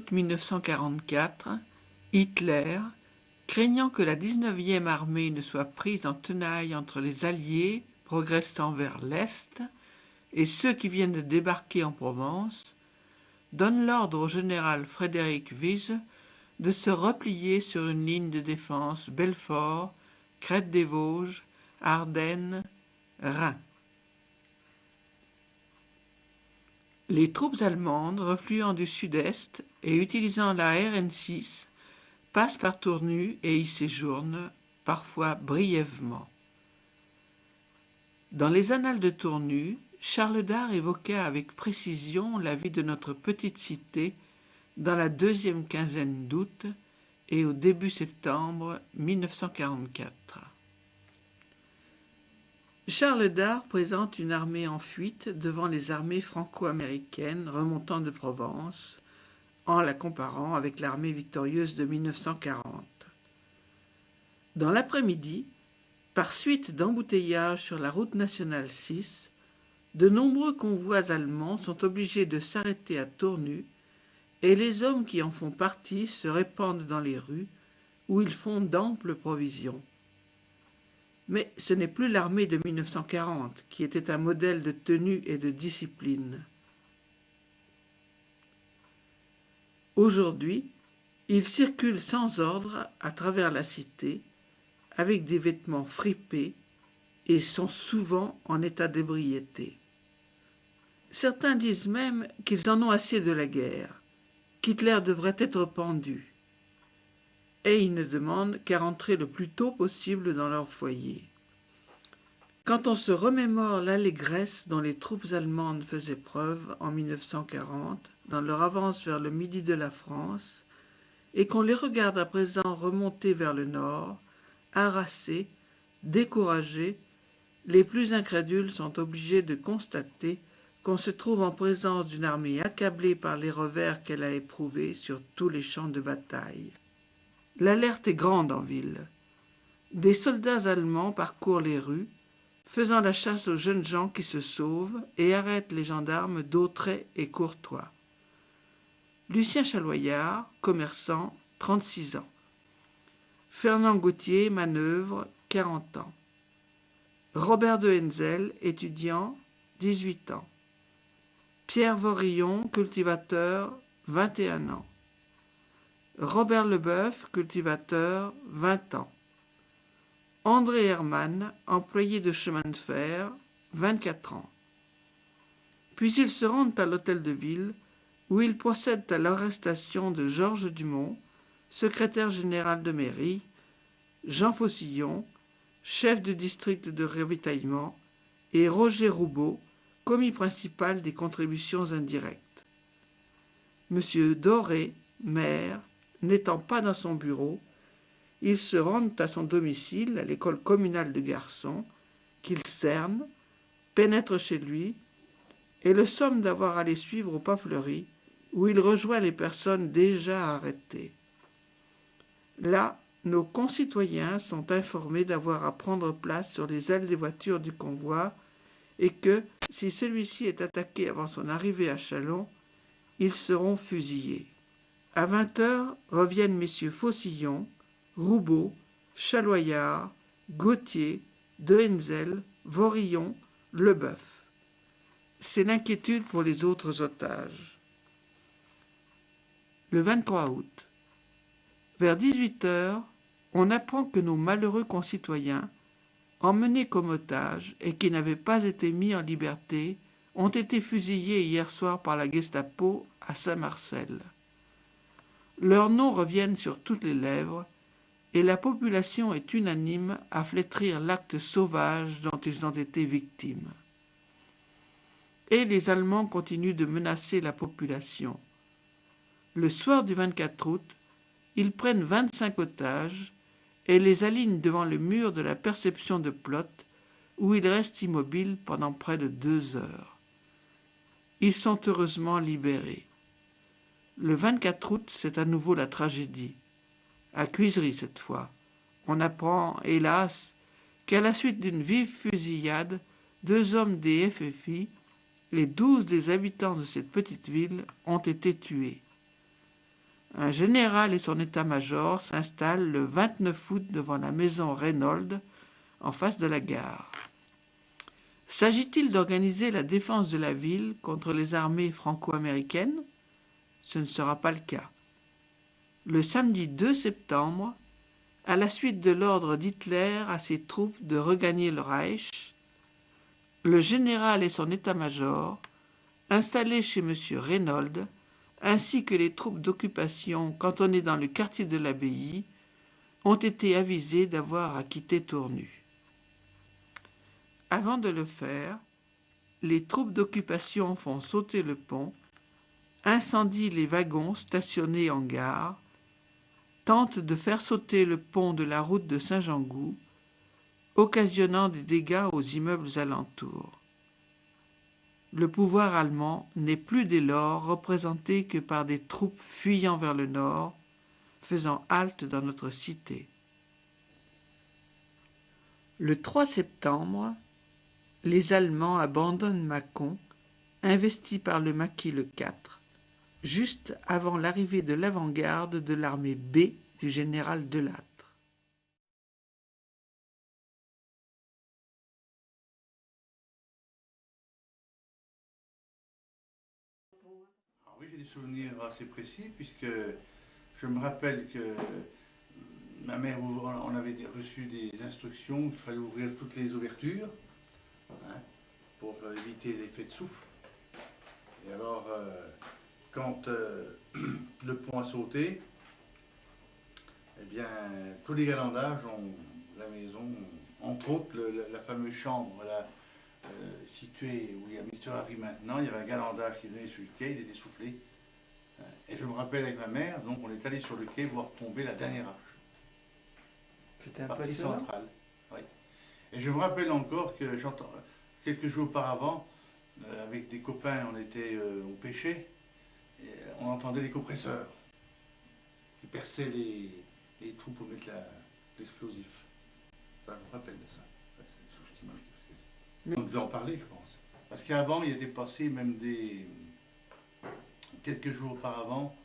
août 1944, Hitler, craignant que la 19e armée ne soit prise en tenaille entre les Alliés progressant vers l'Est et ceux qui viennent de débarquer en Provence, donne l'ordre au général Frédéric Wiese de se replier sur une ligne de défense Belfort, Crête des Vosges, Ardennes, Rhin. Les troupes allemandes, refluant du sud-est et utilisant la RN6, passent par Tournu et y séjournent, parfois brièvement. Dans les annales de Tournu, Charles Dard évoqua avec précision la vie de notre petite cité dans la deuxième quinzaine d'août et au début septembre 1944. Charles Dard présente une armée en fuite devant les armées franco-américaines remontant de Provence, en la comparant avec l'armée victorieuse de 1940. Dans l'après-midi, par suite d'embouteillages sur la route nationale 6, de nombreux convois allemands sont obligés de s'arrêter à Tournu et les hommes qui en font partie se répandent dans les rues où ils font d'amples provisions. Mais ce n'est plus l'armée de 1940 qui était un modèle de tenue et de discipline. Aujourd'hui, ils circulent sans ordre à travers la cité, avec des vêtements fripés et sont souvent en état d'ébriété. Certains disent même qu'ils en ont assez de la guerre, qu'Hitler devrait être pendu. Et ils ne demandent qu'à rentrer le plus tôt possible dans leur foyer. Quand on se remémore l'allégresse dont les troupes allemandes faisaient preuve en 1940, dans leur avance vers le midi de la France, et qu'on les regarde à présent remonter vers le nord, harassés, découragés, les plus incrédules sont obligés de constater qu'on se trouve en présence d'une armée accablée par les revers qu'elle a éprouvés sur tous les champs de bataille. L'alerte est grande en ville. Des soldats allemands parcourent les rues, faisant la chasse aux jeunes gens qui se sauvent et arrêtent les gendarmes d'Autrey et Courtois. Lucien Chaloyard, commerçant, 36 ans. Fernand Gauthier, manœuvre, 40 ans. Robert de Henzel, étudiant, 18 ans. Pierre Vorillon, cultivateur, 21 ans. Robert Leboeuf, cultivateur, 20 ans. André Hermann, employé de chemin de fer, 24 ans. Puis ils se rendent à l'hôtel de ville, où ils procèdent à l'arrestation de Georges Dumont, secrétaire général de mairie, Jean Faucillon, chef du district de ravitaillement, et Roger Roubaud, commis principal des contributions indirectes. Monsieur Doré, maire, n'étant pas dans son bureau, ils se rendent à son domicile, à l'école communale de garçons, qu'ils cernent, pénètrent chez lui, et le somment d'avoir à les suivre au Pas Fleuri, où il rejoint les personnes déjà arrêtées. Là, nos concitoyens sont informés d'avoir à prendre place sur les ailes des voitures du convoi et que, si celui-ci est attaqué avant son arrivée à Châlons, ils seront fusillés. À 20h reviennent messieurs Faucillon, Roubaud, Chaloyard, Gauthier, De Henzel, Vorillon, Leboeuf. C'est l'inquiétude pour les autres otages. Le 23 août. Vers 18h, on apprend que nos malheureux concitoyens, emmenés comme otages et qui n'avaient pas été mis en liberté, ont été fusillés hier soir par la Gestapo à Saint-Marcel. Leurs noms reviennent sur toutes les lèvres et la population est unanime à flétrir l'acte sauvage dont ils ont été victimes. Et les Allemands continuent de menacer la population. Le soir du 24 août, ils prennent 25 otages et les alignent devant le mur de la perception de Plot, où ils restent immobiles pendant près de 2 heures. Ils sont heureusement libérés. Le 24 août, c'est à nouveau la tragédie. À Cuisery cette fois, on apprend, hélas, qu'à la suite d'une vive fusillade, 2 hommes des FFI, les 12 des habitants de cette petite ville, ont été tués. Un général et son état-major s'installent le 29 août devant la maison Reynolds, en face de la gare. S'agit-il d'organiser la défense de la ville contre les armées franco-américaines? Ce ne sera pas le cas. Le samedi 2 septembre, à la suite de l'ordre d'Hitler à ses troupes de regagner le Reich, le général et son état-major, installés chez M. Reynolds, ainsi que les troupes d'occupation cantonnées dans le quartier de l'Abbaye, ont été avisés d'avoir à quitter Tournu. Avant de le faire, les troupes d'occupation font sauter le pont, incendient les wagons stationnés en gare, tentent de faire sauter le pont de la route de Saint-Jean-Gou, occasionnant des dégâts aux immeubles alentours. Le pouvoir allemand n'est plus dès lors représenté que par des troupes fuyant vers le nord, faisant halte dans notre cité. Le 3 septembre, les Allemands abandonnent Mâcon, investi par le maquis le 4, juste avant l'arrivée de l'avant-garde de l'armée B du général Delattre. Oui, j'ai des souvenirs assez précis puisque je me rappelle que ma mère, on avait reçu des instructions qu'il fallait ouvrir toutes les ouvertures pour éviter l'effet de souffle. Et alors, quand le pont a sauté, eh bien, tous les galandages ont la maison, entre autres la fameuse chambre là, située où il y a Mr. Harry maintenant, il y avait un galandage qui venait sur le quai, il était soufflé. Et je me rappelle avec ma mère, donc on est allé sur le quai voir tomber la dernière arche. C'était partie centrale. Oui. Et je me rappelle encore que quelques jours auparavant, avec des copains, on était au pêcher, et on entendait les compresseurs qui perçaient les trous pour mettre l'explosif. Ça, je me rappelle de ça. C'est quelque chose qui marque. On devait en parler, je pense. Parce qu'avant, il était passé même quelques jours auparavant,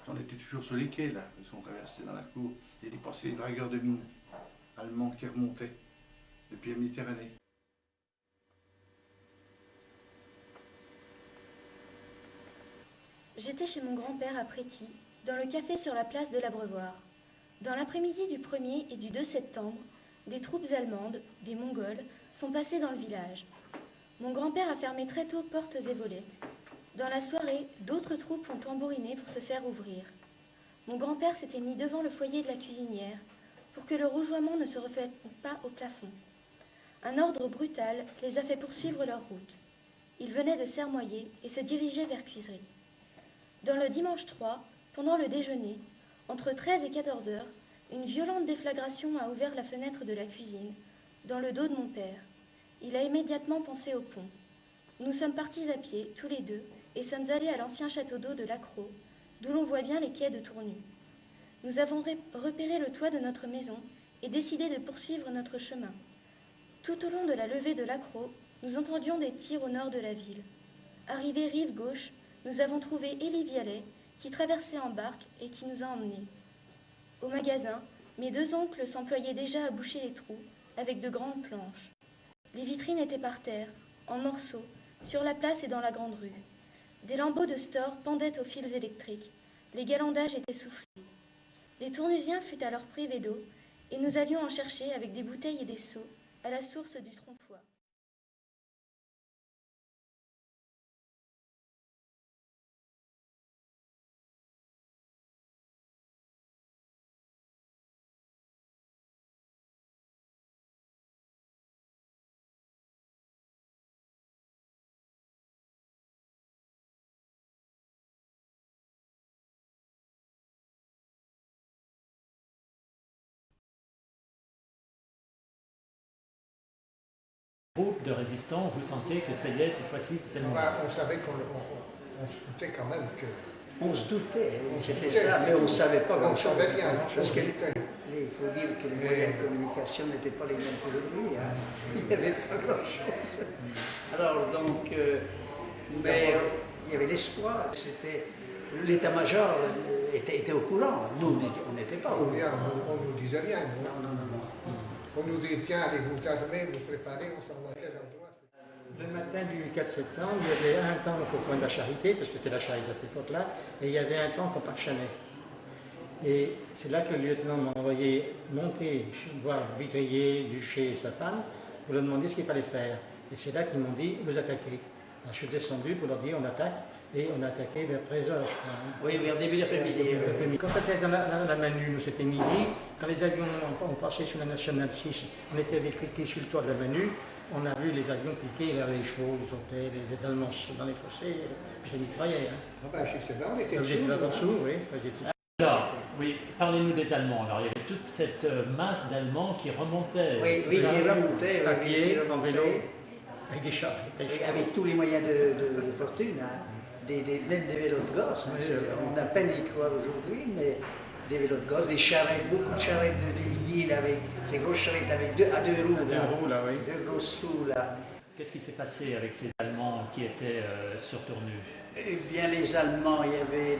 on était toujours sur les quais, là, parce qu'on traversait dans la cour, il était passé les dragueurs de mines allemands qui remontaient depuis la Méditerranée. J'étais chez mon grand-père à Préty, dans le café sur la place de l'Abreuvoir. Dans l'après-midi du 1er et du 2 septembre, des troupes allemandes, des Mongols, sont passées dans le village. Mon grand-père a fermé très tôt portes et volets. Dans la soirée, d'autres troupes ont tambouriné pour se faire ouvrir. Mon grand-père s'était mis devant le foyer de la cuisinière pour que le rougeoiement ne se reflète pas au plafond. Un ordre brutal les a fait poursuivre leur route. Ils venaient de Sermoyer et se dirigeaient vers Cuisery. Dans le dimanche 3, pendant le déjeuner, entre 13 et 14 heures, une violente déflagration a ouvert la fenêtre de la cuisine, dans le dos de mon père. Il a immédiatement pensé au pont. Nous sommes partis à pied, tous les deux, et sommes allés à l'ancien château d'eau de Lacros, d'où l'on voit bien les quais de Tournu. Nous avons repéré le toit de notre maison et décidé de poursuivre notre chemin. Tout au long de la levée de Lacros, nous entendions des tirs au nord de la ville. Arrivés rive gauche, nous avons trouvé Élie Vialet, qui traversait en barque et qui nous a emmenés. Au magasin, mes deux oncles s'employaient déjà à boucher les trous, avec de grandes planches. Les vitrines étaient par terre, en morceaux, sur la place et dans la grande rue. Des lambeaux de store pendaient aux fils électriques. Les galandages étaient soufflés. Les Tournusiens furent alors privés d'eau, et nous allions en chercher avec des bouteilles et des seaux à la source du Tronfoy. Groupe de résistants, vous sentez que ça y est, cette fois-ci, c'était le moment. On savait qu'on se doutait quand même que... On se doutait, c'était ça, mais on ne savait pas grand-chose. On savait rien, parce qu'il faut dire que les moyens de communication n'étaient pas les mêmes qu'aujourd'hui. Hein. Il n'y avait pas grand-chose. Alors, donc, mais il y avait l'espoir. C'était l'état-major, étaient au courant. Nous, on n'était pas au On courant. ne nous disait rien. Non, non, non, non. On nous dit, tiens, allez vous armer, vous préparez, on s'en va à tel endroit. Le matin du 4 septembre, il y avait un temple au coin de la Charité, parce que c'était la Charité à cette époque-là, et il y avait un temple au Parc Chanet. Et c'est là que le lieutenant m'a envoyé monter, voir Vitrier, Duché et sa femme, pour leur demander ce qu'il fallait faire. Et c'est là qu'ils m'ont dit, vous attaquez. Alors, je suis descendu pour leur dire, on attaque, et on a attaqué vers 13h, je crois. Hein. Oui, vers début d'après-midi. Quand on était dans la Manu, nous c'était midi, quand les avions ont passé sur la Nationale 6, on était avec cliqués sur le toit de la Manu, on a vu les avions piquer vers les chevaux, les hôtels, les Allemands dans les fossés, puis ça mitraillait. Hein. Ah ben, je sais pas, on était J'étais là dessous, oui. Alors, oui, parlez-nous des Allemands. Alors, il y avait toute cette masse d'Allemands qui remontaient. Oui, C'est ça. ils remontaient. À oui, pied, ils remontaient. en vélo, avec des chars. Avec tous les moyens de fortune, hein. Même des vélos de gosse. Hein. Oui, On a peine d'y croire aujourd'hui, mais des vélos de gosse, des charrettes, beaucoup de charrettes de vinyle avec ces grosses charrettes avec deux roues. Deux roues, là, oui. Deux grosses roues, là. Qu'est-ce qui s'est passé avec ces Allemands qui étaient surtournus? Eh bien, les Allemands, il y avait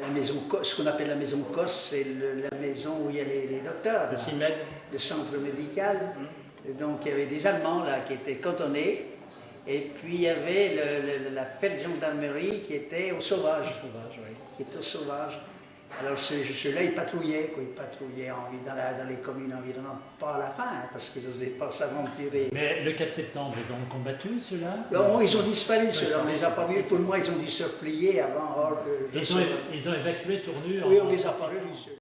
la maison Koss, ce qu'on appelle la maison Koss, c'est la maison où il y a les docteurs. Le là. CIMED. Le centre médical. Donc il y avait des Allemands là qui étaient cantonnés, et puis il y avait la Feldgendarmerie qui était au sauvage. Qui était au sauvage. Alors ceux-là, ils patrouillaient, quoi. Ils patrouillaient dans les communes environnantes, pas à la fin, hein, parce qu'ils n'osaient pas s'aventurer. Mais le 4 septembre, ils ont combattu, ceux-là? Non, ils ont disparu, ceux-là, on ne les a pas vus. Pour moi, ils ont dû se replier avant. Ils ont évacué Tournure? Oui, on les a pas revus, ceux-là.